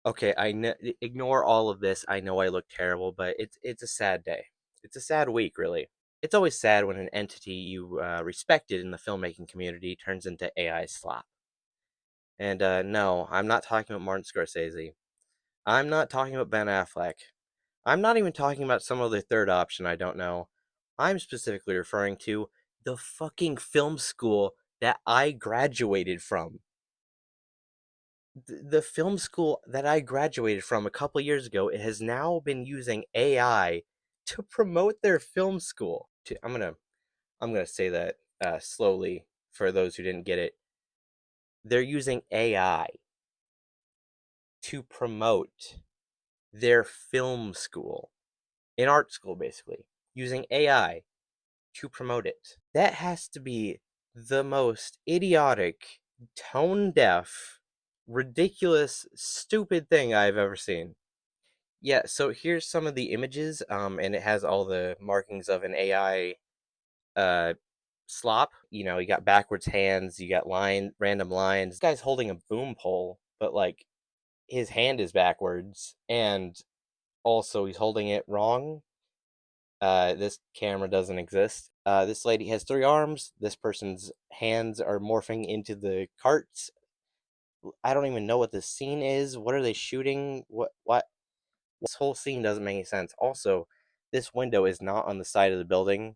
Okay, ignore all of this. I know I look terrible, but it's a sad day. It's a sad week, really. It's always sad when an entity you respected in the filmmaking community turns into AI slop. And no, I'm not talking about Martin Scorsese. I'm not talking about Ben Affleck. I'm not even talking about some other third option I don't know. I'm specifically referring to the fucking film school that I graduated from. The film school that I graduated from a couple years ago, it has now been using AI to promote their film school. I'm gonna say that slowly for those who didn't get it. They're using AI to promote their film school, an art school basically, using AI to promote it. That has to be the most idiotic, tone deaf, ridiculous, stupid thing I've ever seen. Yeah, so here's some of the images, and it has all the markings of an AI uh slop. You got backwards hands, you got random lines. This guy's holding a boom pole, but like his hand is backwards, and also he's holding it wrong. This camera doesn't exist. This lady has three arms. This person's hands are morphing into the carts. I don't even know what this scene is. What are they shooting? What? This whole scene doesn't make any sense. Also, this window is not on the side of the building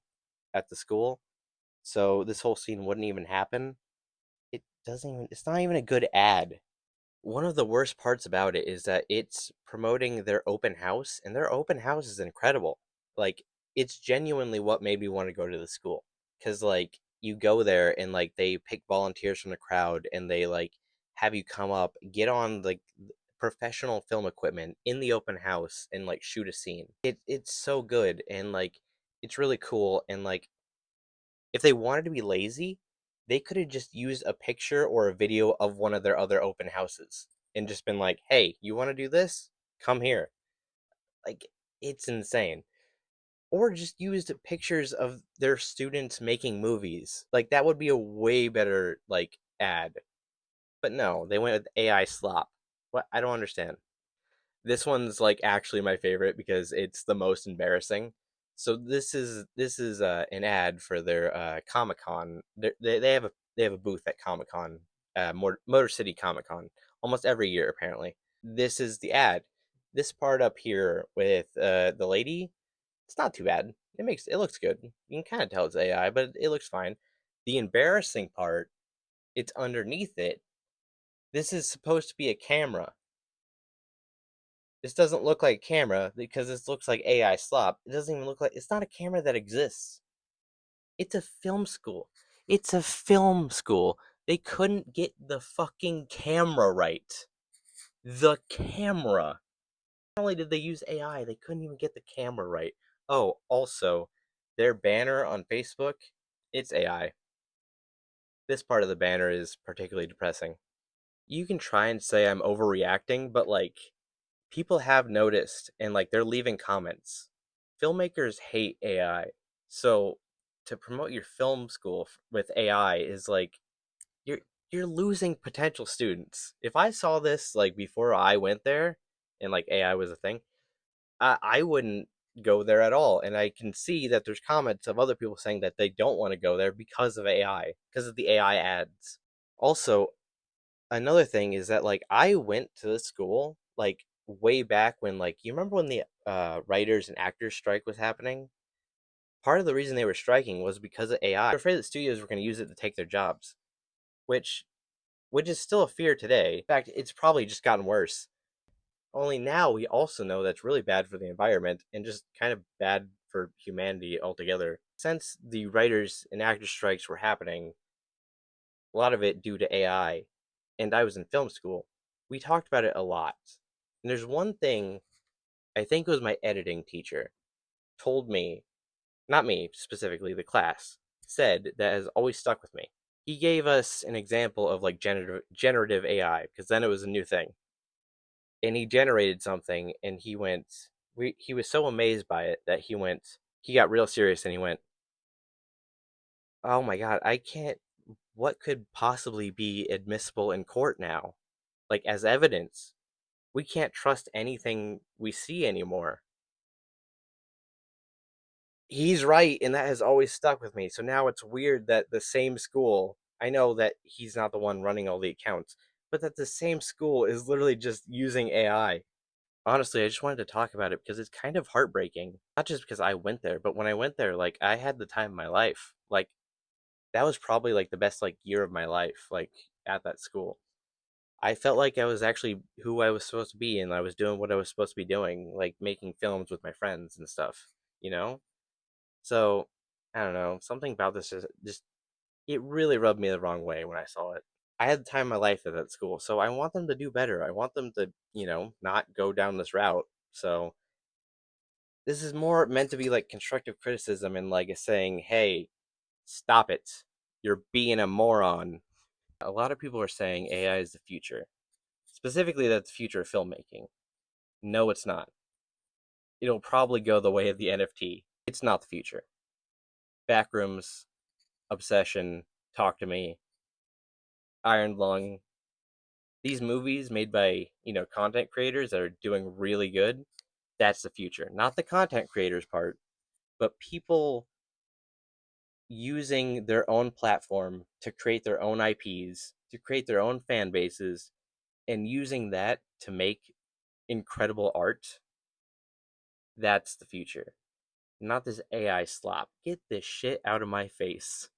at the school, so this whole scene wouldn't even happen. It doesn't even. It's not even a good ad. One of the worst parts about it is that it's promoting their open house, and their open house is incredible. Like, it's genuinely what made me want to go to the school. Because, like, you go there and, like, they pick volunteers from the crowd and they, like, have you come up, get on, like, professional film equipment in the open house and, like, shoot a scene. It's so good and, like, it's really cool. And, like, if they wanted to be lazy, they could have just used a picture or a video of one of their other open houses and just been like, "Hey, you want to do this? Come here." Like, it's insane. Or just used pictures of their students making movies. Like, that would be a way better like ad. But no, they went with AI slop. What? I don't understand. This one's like actually my favorite because it's the most embarrassing. So this is an ad for their Comic Con. They have a booth at Comic Con, Motor City Comic Con, almost every year apparently. This is the ad. This part up here with the lady, it's not too bad. It looks good. You can kind of tell it's AI, but it looks fine. The embarrassing part, it's underneath it. This is supposed to be a camera. This doesn't look like a camera because this looks like AI slop. It doesn't even look like it's not a camera that exists. It's a film school. It's a film school. They couldn't get the fucking camera right. The camera. Not only did they use AI, they couldn't even get the camera right. Oh, also, their banner on Facebook, it's AI. This part of the banner is particularly depressing. You can try and say I'm overreacting, but like people have noticed and like they're leaving comments. Filmmakers hate AI. So to promote your film school with AI is like you're you're losing potential students. If I saw this like before I went there and like AI was a thing, I wouldn't go there at all. And I can see that there's comments of other people saying that they don't want to go there because of AI, because of the AI ads. Also, another thing is that like I went to the school like way back when like you remember when the writers and actors strike was happening? Part of the reason they were striking was because of AI. They're afraid that studios were going to use it to take their jobs, which which is still a fear today. In fact, it's probably just gotten worse. Only now we also know that's really bad for the environment and just kind of bad for humanity altogether. Since the writers and actors strikes were happening, a lot of it due to AI, and I was in film school, we talked about it a lot. And there's one thing, I think it was my editing teacher, told me, not me specifically, the class, said that has always stuck with me. He gave us an example of like generative AI, because then it was a new thing. And he generated something and he was so amazed by it that he got real serious and he went, "Oh my god, I can't what could possibly be admissible in court now? Like as evidence?" We can't trust anything we see anymore. He's right, and that has always stuck with me. So now it's weird that the same school, I know that he's not the one running all the accounts, but that the same school is literally just using AI. Honestly, I just wanted to talk about it because it's kind of heartbreaking. Not just because I went there, but when I went there, like I had the time of my life. Like that was probably like the best like year of my life, like at that school. I felt like I was actually who I was supposed to be and I was doing what I was supposed to be doing, like making films with my friends and stuff, you know? So, I don't know, something about this is just it really rubbed me the wrong way when I saw it. I had the time of my life at that school, so I want them to do better. I want them to, not go down this route. So, this is more meant to be like constructive criticism and like saying, "Hey, stop it. You're being a moron." A lot of people are saying AI is the future. Specifically, that's the future of filmmaking. No, it's not. It'll probably go the way of the NFT. It's not the future. Backrooms, Obsession, Talk to Me, Iron Lung, these movies made by, content creators that are doing really good, that's the future. Not the content creators part, but people using their own platform to create their own IPs, to create their own fan bases, and using that to make incredible art. That's the future. Not this AI slop. Get this shit out of my face.